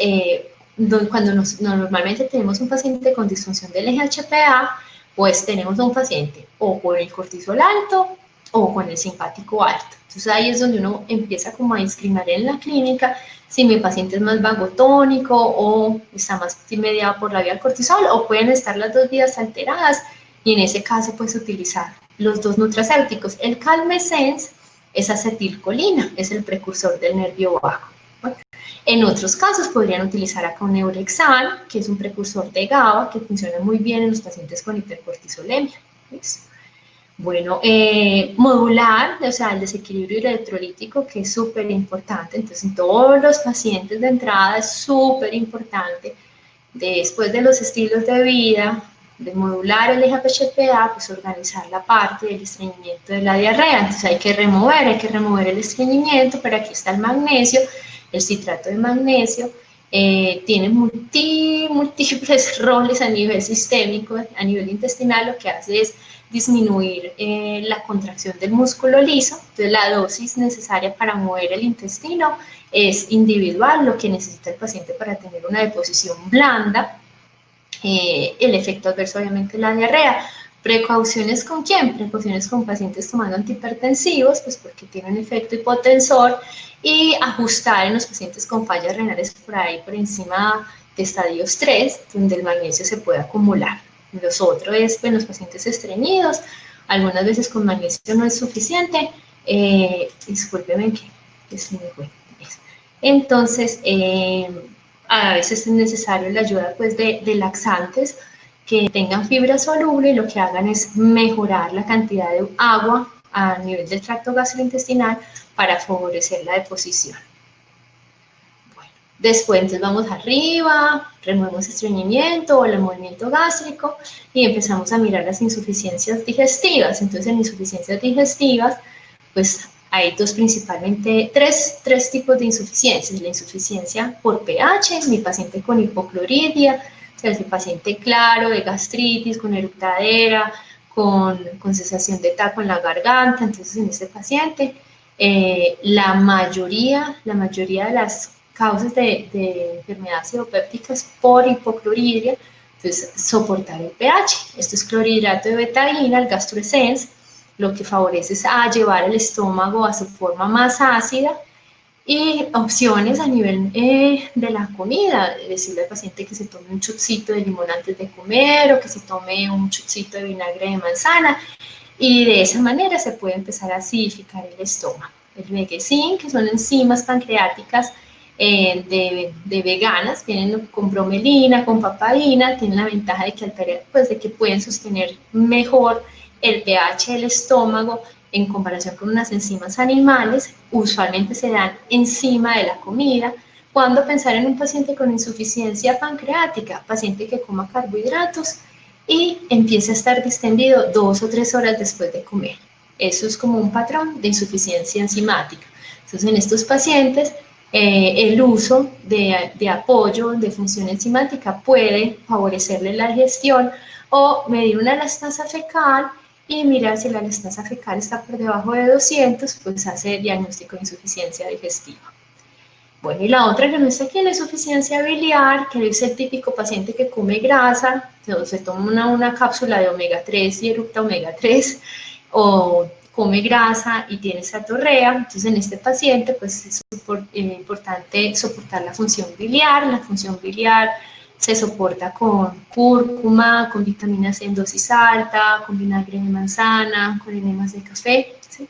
cuando normalmente tenemos un paciente con disfunción del eje HPA, pues tenemos a un paciente o con el cortisol alto o con el simpático alto. Entonces ahí es donde uno empieza como a discriminar en la clínica si mi paciente es más vagotónico o está más mediado por la vía del cortisol, o pueden estar las dos vías alteradas, y en ese caso puedes utilizar los dos nutracéuticos. El Calmesense es acetilcolina, es el precursor del nervio vago. Bueno, en otros casos podrían utilizar acá un Eurexan, que es un precursor de GABA, que funciona muy bien en los pacientes con hipercortisolemia. ¿Listo? Bueno, modular, o sea, el desequilibrio electrolítico, que es súper importante. Entonces, en todos los pacientes de entrada es súper importante. Después de los estilos de vida, de modular el eje HPA, pues organizar la parte del estreñimiento de la diarrea. Entonces hay que remover el estreñimiento, pero aquí está el magnesio, el citrato de magnesio. Tiene múltiples roles a nivel sistémico, a nivel intestinal. Lo que hace es disminuir la contracción del músculo liso. Entonces la dosis necesaria para mover el intestino es individual, lo que necesita el paciente para tener una deposición blanda. El efecto adverso obviamente la diarrea. ¿Precauciones con quién? Precauciones con pacientes tomando antihipertensivos, pues porque tienen un efecto hipotensor, y ajustar en los pacientes con fallas renales por ahí por encima de estadios 3, donde el magnesio se puede acumular. Los otros es en los pacientes estreñidos, algunas veces con magnesio no es suficiente. Discúlpeme que se me fue. Entonces, a veces es necesario la ayuda pues, de laxantes que tengan fibra soluble, y lo que hagan es mejorar la cantidad de agua a nivel del tracto gastrointestinal para favorecer la deposición. Bueno, después entonces vamos arriba, removemos estreñimiento o el movimiento gástrico y empezamos a mirar las insuficiencias digestivas. Entonces en insuficiencias digestivas, pues hay principalmente tres tipos de insuficiencias. La insuficiencia por pH, mi paciente con hipocloridia, o sea, ese paciente claro de gastritis, con eructadera, con sensación de taco en la garganta. Entonces en este paciente la mayoría de las causas de enfermedad acidopéptica es por hipocloridia. Entonces soportar el pH, esto es clorhidrato de betaína, el GastroEssence, lo que favorece es a llevar el estómago a su forma más ácida. Y opciones a nivel de la comida, decirle al paciente que se tome un chupcito de limón antes de comer, o que se tome un chupcito de vinagre de manzana, y de esa manera se puede empezar a acidificar el estómago. El Vegecin, que son enzimas pancreáticas de veganas, vienen con bromelina, con papaína, tienen la ventaja de que, de que pueden sostener mejor el pH del estómago en comparación con unas enzimas animales. Usualmente se dan encima de la comida. ¿Cuándo pensar en un paciente con insuficiencia pancreática? Paciente que coma carbohidratos y empiece a estar distendido 2 o 3 horas después de comer. Eso es como un patrón de insuficiencia enzimática. Entonces, en estos pacientes, el uso de apoyo de función enzimática puede favorecerle la digestión o medir una elastasa fecal y mirar si la elastasa fecal está por debajo de 200, pues hace diagnóstico de insuficiencia digestiva. Bueno, y la otra que no está aquí es la insuficiencia biliar, que es el típico paciente que come grasa, se toma una cápsula de omega 3 y eructa omega 3, o come grasa y tiene satorrea. Entonces, en este paciente, pues es importante soportar la función biliar. La función biliar se soporta con cúrcuma, con vitamina C en dosis alta, con vinagre de manzana, con enemas de café, ¿sí?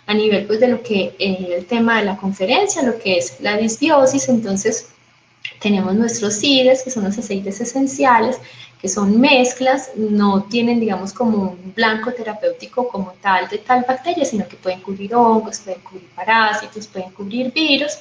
A nivel pues de lo que el tema de la conferencia, lo que es la disbiosis. Entonces tenemos nuestros CIDES, que son los aceites esenciales, que son mezclas, no tienen, digamos, como un blanco terapéutico como tal de tal bacteria, sino que pueden cubrir hongos, pueden cubrir parásitos, pueden cubrir virus,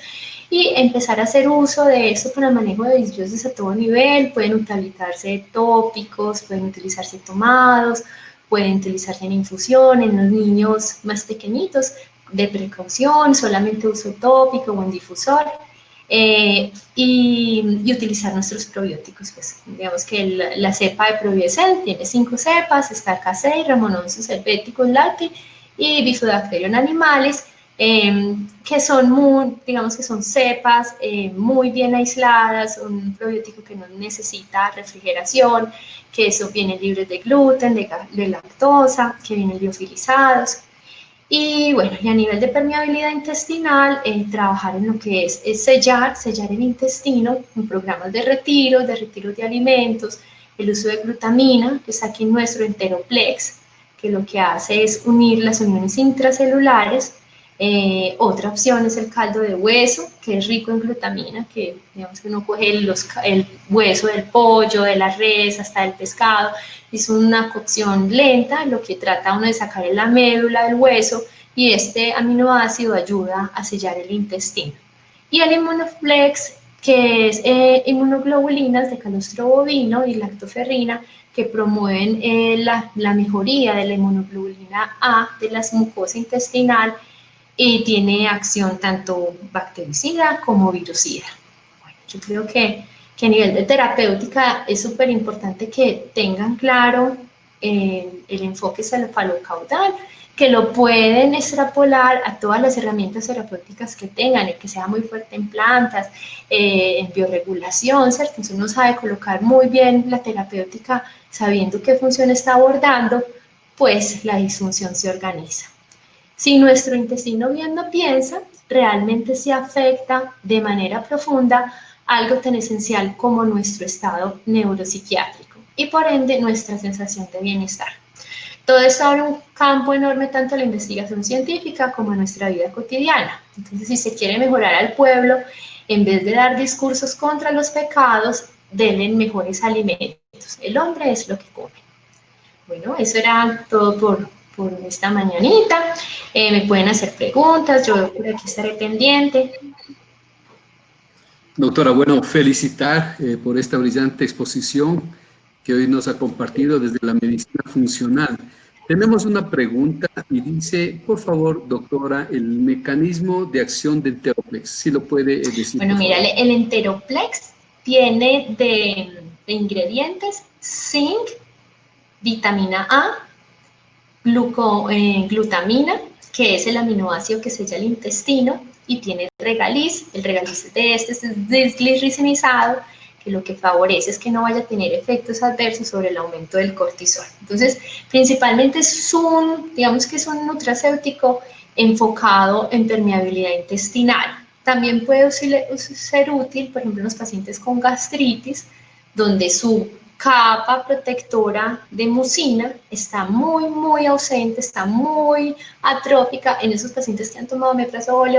y empezar a hacer uso de eso para el manejo de disbiosis a todo nivel. Pueden utilizarse tópicos, pueden utilizarse tomados, pueden utilizarse en infusión, en los niños más pequeñitos, de precaución, solamente uso tópico o en difusor. Y utilizar nuestros probióticos. Pues, digamos que la cepa de Probiocel tiene 5 cepas, está Casei, Ramonosus helveticus lacti y Bifidobacterium en animales, que son muy, digamos que son cepas muy bien aisladas, un probiótico que no necesita refrigeración, que eso vienen libres de gluten, de lactosa, que vienen liofilizados. Y bueno, y a nivel de permeabilidad intestinal, trabajar en lo que es sellar el intestino, en programas de retiro de alimentos, el uso de glutamina, que está aquí en nuestro Enteroplex, que lo que hace es unir las uniones intracelulares. Otra opción es el caldo de hueso, que es rico en glutamina, que digamos que uno coge el hueso del pollo, de la res, hasta del pescado, es una cocción lenta, lo que trata uno de sacar la médula del hueso, y este aminoácido ayuda a sellar el intestino. Y el Immunoflex, que es inmunoglobulinas de calostro bovino y lactoferrina, que promueven la mejoría de la inmunoglobulina A de la mucosa intestinal, y tiene acción tanto bactericida como virucida. Bueno, yo creo que a nivel de terapéutica es súper importante que tengan claro el enfoque cefalocaudal, que lo pueden extrapolar a todas las herramientas terapéuticas que tengan, y que sea muy fuerte en plantas, en bioregulación, ¿cierto? Entonces uno sabe colocar muy bien la terapéutica sabiendo qué función está abordando, pues la disfunción se organiza. Si nuestro intestino bien no piensa, realmente se afecta de manera profunda algo tan esencial como nuestro estado neuropsiquiátrico y por ende nuestra sensación de bienestar. Todo esto abre un campo enorme tanto a la investigación científica como a nuestra vida cotidiana. Entonces, si se quiere mejorar al pueblo, en vez de dar discursos contra los pecados, denle mejores alimentos. El hombre es lo que come. Bueno, eso era todo por esta mañanita. Me pueden hacer preguntas, yo por aquí estaré pendiente. Doctora, bueno, felicitar por esta brillante exposición que hoy nos ha compartido desde la medicina funcional. Tenemos una pregunta y dice, por favor, doctora, el mecanismo de acción del Enteroplex, si lo puede decir. Bueno, mira, el Enteroplex tiene de ingredientes zinc, vitamina A, glutamina, que es el aminoácido que sella el intestino, y tiene regaliz. El regaliz de este es desglicerolizado, que lo que favorece es que no vaya a tener efectos adversos sobre el aumento del cortisol. Entonces, principalmente digamos que es un nutracéutico enfocado en permeabilidad intestinal. También puede ser útil, por ejemplo, en los pacientes con gastritis, donde su capa protectora de mucina está muy ausente, está muy atrófica en esos pacientes que han tomado omeprazol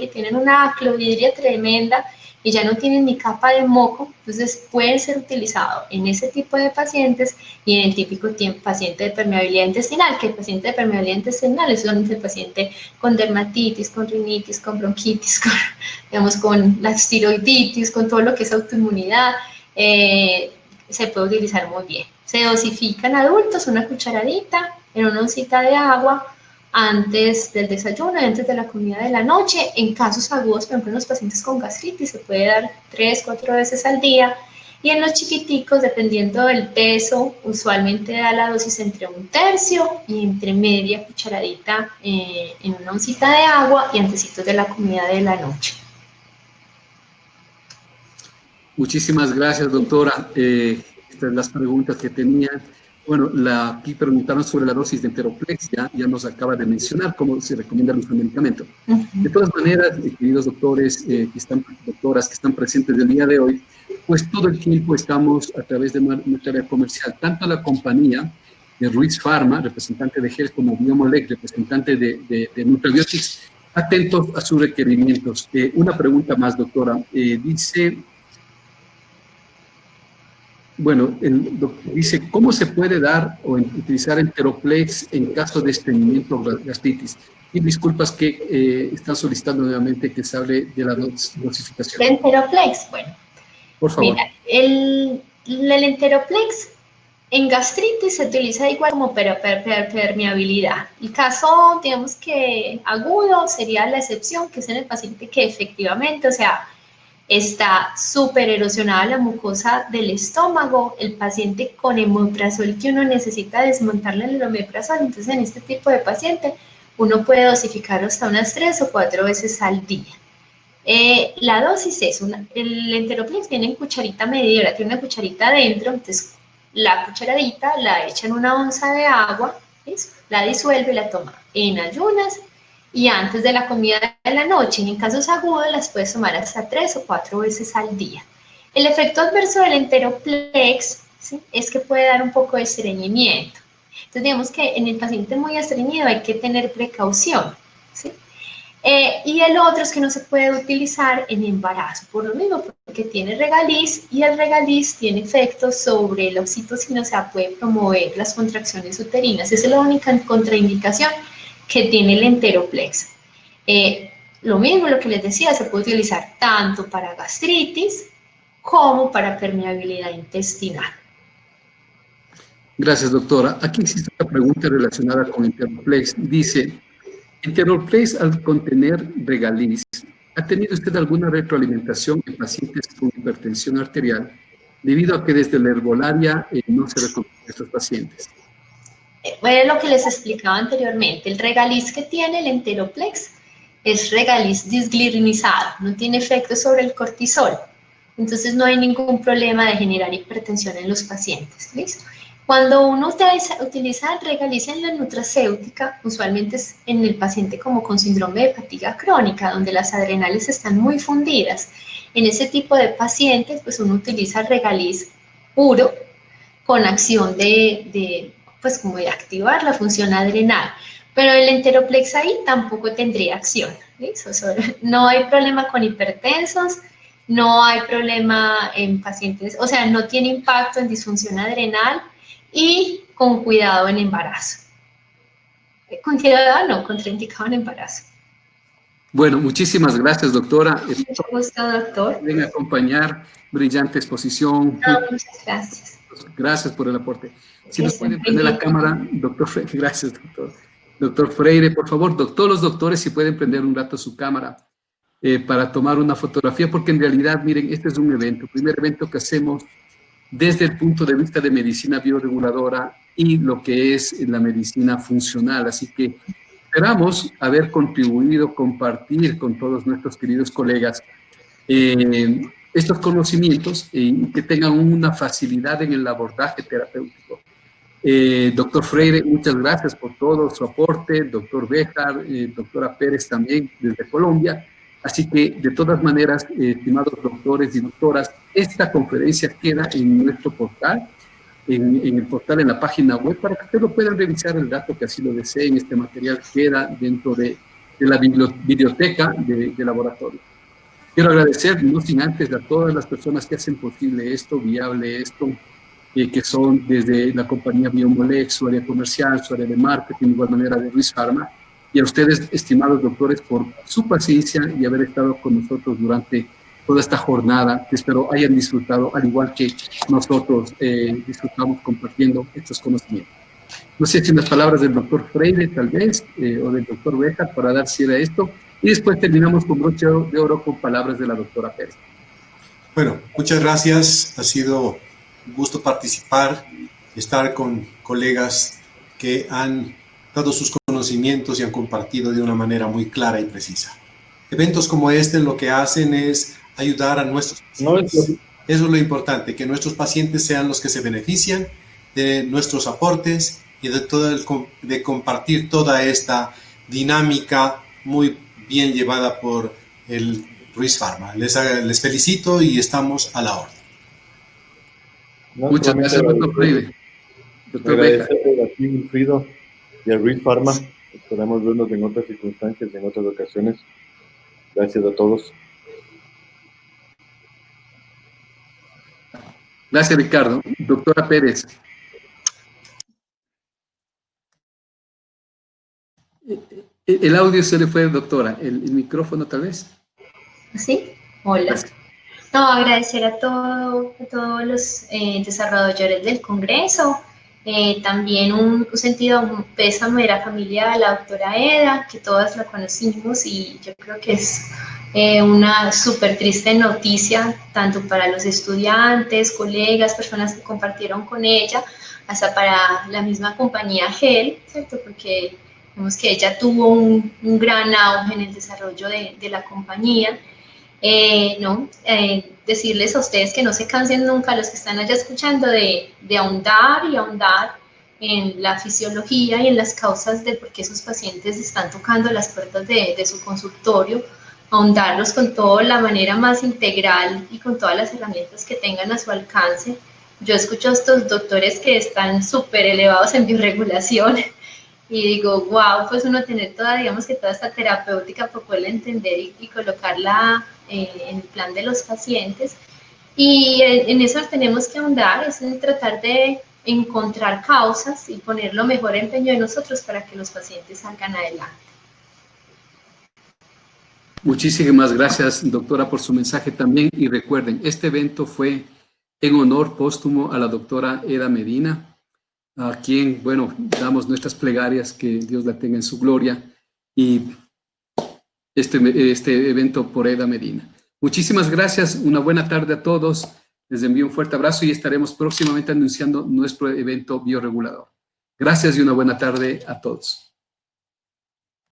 y tienen una clorhidria tremenda y ya no tienen ni capa de moco. Entonces puede ser utilizado en ese tipo de pacientes y en el típico paciente de permeabilidad intestinal, que el paciente de permeabilidad intestinal es el paciente con dermatitis, con rinitis, con bronquitis, con la tiroiditis, con todo lo que es autoinmunidad. Se puede utilizar muy bien. Se dosifica en adultos, una cucharadita, en una oncita de agua antes del desayuno y antes de la comida de la noche. En casos agudos, por ejemplo, en los pacientes con gastritis, se puede dar 3, 4 veces al día. Y en los chiquiticos, dependiendo del peso, usualmente da la dosis entre 1/3 y entre media cucharadita en una oncita de agua y antecitos de la comida de la noche. Muchísimas gracias, doctora. Estas son las preguntas que tenía. Bueno, aquí preguntaron sobre la dosis de Enteroplex, ya nos acaba de mencionar cómo se recomienda el uso del medicamento. De todas maneras, queridos doctores, doctoras que están presentes el día de hoy, pues todo el tiempo estamos a través de nuestra área comercial, tanto la compañía de Ruiz Pharma, representante de GEL, como Biomolec, representante de Nutrabiotics, atentos a sus requerimientos. Una pregunta más, doctora. Dice... Bueno, el doctor dice, ¿cómo se puede dar o utilizar Enteroplex en caso de estreñimiento o gastritis? Y disculpas que están solicitando nuevamente que se hable de la dosificación. ¿De Enteroplex? Bueno, por favor. Mira, el Enteroplex en gastritis se utiliza igual como permeabilidad. El caso, digamos que agudo, sería la excepción, que es en el paciente que efectivamente, o sea, está súper erosionada la mucosa del estómago, el paciente con omeprazol que uno necesita desmontarle el omeprazol. Entonces, en este tipo de paciente, uno puede dosificar hasta unas 3 o 4 veces al día. La dosis es, el Enteroplex viene en cucharita medidora, tiene una cucharita adentro, entonces la cucharadita la echa en una onza de agua, ¿listo? La disuelve y la toma en ayunas y antes de la comida de la noche. En casos agudos las puedes tomar hasta 3 o 4 veces al día. El efecto adverso del Enteroplex, ¿sí?, es que puede dar un poco de estreñimiento. Entonces, digamos que en el paciente muy estreñido hay que tener precaución, ¿sí? Y el otro es que no se puede utilizar en embarazo, por lo mismo, porque tiene regaliz y el regaliz tiene efectos sobre la oxitocina, o sea, puede promover las contracciones uterinas. Esa es la única contraindicación que tiene el Enteroplex. Lo mismo, lo que les decía, se puede utilizar tanto para gastritis como para permeabilidad intestinal. Gracias, doctora. Aquí existe una pregunta relacionada con Enteroplex. Dice, Enteroplex, al contener regaliz, ¿ha tenido usted alguna retroalimentación en pacientes con hipertensión arterial debido a que desde la herbolaria no se recomienda a estos pacientes? Bueno, lo que les explicaba anteriormente, el regaliz que tiene el Enteroplex es regaliz disglirinizado, no tiene efecto sobre el cortisol, entonces no hay ningún problema de generar hipertensión en los pacientes, ¿listo? Cuando uno utiliza el regaliz en la nutracéutica, usualmente es en el paciente como con síndrome de fatiga crónica, donde las adrenales están muy fundidas. En ese tipo de pacientes, pues uno utiliza el regaliz puro con acción pues como de activar la función adrenal. Pero el Enteroplex ahí tampoco tendría acción, ¿listo? No hay problema con hipertensos, no hay problema en pacientes, o sea, no tiene impacto en disfunción adrenal y con cuidado en embarazo. Con cuidado no, contraindicado en embarazo. Bueno, muchísimas gracias, doctora. Mucho gusto, doctor. Pueden acompañar, brillante exposición. No, muchas gracias. Gracias por el aporte. Si nos pueden prender la cámara, doctor Freire. Gracias, doctor. Doctor Freire, por favor, todos los doctores, si pueden prender un rato su cámara para tomar una fotografía, porque en realidad, miren, este es un evento, primer evento que hacemos desde el punto de vista de medicina bioreguladora y lo que es la medicina funcional. Así que esperamos haber contribuido, compartir con todos nuestros queridos colegas estos conocimientos y que tengan una facilidad en el abordaje terapéutico. Doctor Freire, muchas gracias por todo su aporte, doctor Béjar, doctora Pérez también desde Colombia. Así que, de todas maneras, estimados doctores y doctoras, esta conferencia queda en nuestro portal, en el portal, en la página web, para que ustedes lo puedan revisar el dato que así lo deseen. Este material queda dentro de la biblioteca de laboratorio. Quiero agradecer, no sin antes, a todas las personas que hacen posible esto, viable esto, que son desde la compañía Biomolec, su área comercial, su área de marketing, de igual manera de Ruiz Pharma, y a ustedes, estimados doctores, por su paciencia y haber estado con nosotros durante toda esta jornada, que espero hayan disfrutado, al igual que nosotros disfrutamos compartiendo estos conocimientos. No sé si unas palabras del doctor Freire, tal vez, o del doctor Beja, para dar cierre a esto. Y después terminamos con broche de oro con palabras de la doctora Pérez. Bueno, muchas gracias. Ha sido un gusto participar, estar con colegas que han dado sus conocimientos y han compartido de una manera muy clara y precisa. Eventos como este lo que hacen es ayudar a nuestros pacientes. Eso es lo importante, que nuestros pacientes sean los que se benefician de nuestros aportes y de compartir toda esta dinámica muy bien llevada por el Ruiz Pharma. Les felicito y estamos a la orden. Muchas gracias, doctor Freire. Doctor Beja. Agradecerle a ti, Wilfrido, y a Ruiz Pharma. Esperamos vernos en otras circunstancias, en otras ocasiones. Gracias a todos. Gracias, Ricardo. Doctora Pérez. El audio se le fue, doctora. ¿El micrófono, tal vez? ¿Sí? Hola. Gracias. No, agradecer a todos los desarrolladores del Congreso. También un sentido pésame de la familia de la doctora Eda, que todas la conocimos y yo creo que es una súper triste noticia, tanto para los estudiantes, colegas, personas que compartieron con ella, hasta para la misma compañía GEL, ¿cierto? Porque vemos que ella tuvo un gran auge en el desarrollo de la compañía. Decirles a ustedes que no se cansen nunca, los que están allá escuchando, de ahondar y ahondar en la fisiología y en las causas de por qué esos pacientes están tocando las puertas de su consultorio, ahondarlos con toda la manera más integral y con todas las herramientas que tengan a su alcance. Yo escucho a estos doctores que están súper elevados en bioregulación y digo, wow, pues uno tener toda, digamos que toda esta terapéutica para poderla entender y colocarla en el plan de los pacientes. Y en eso tenemos que ahondar, es en tratar de encontrar causas y poner lo mejor empeño de nosotros para que los pacientes salgan adelante. Muchísimas gracias, doctora, por su mensaje también. Y recuerden, este evento fue en honor póstumo a la doctora Eda Medina, a quien, bueno, damos nuestras plegarias, que Dios la tenga en su gloria, y este evento por Eda Medina. Muchísimas gracias, una buena tarde a todos, les envío un fuerte abrazo y estaremos próximamente anunciando nuestro evento bioregulador. Gracias y una buena tarde a todos.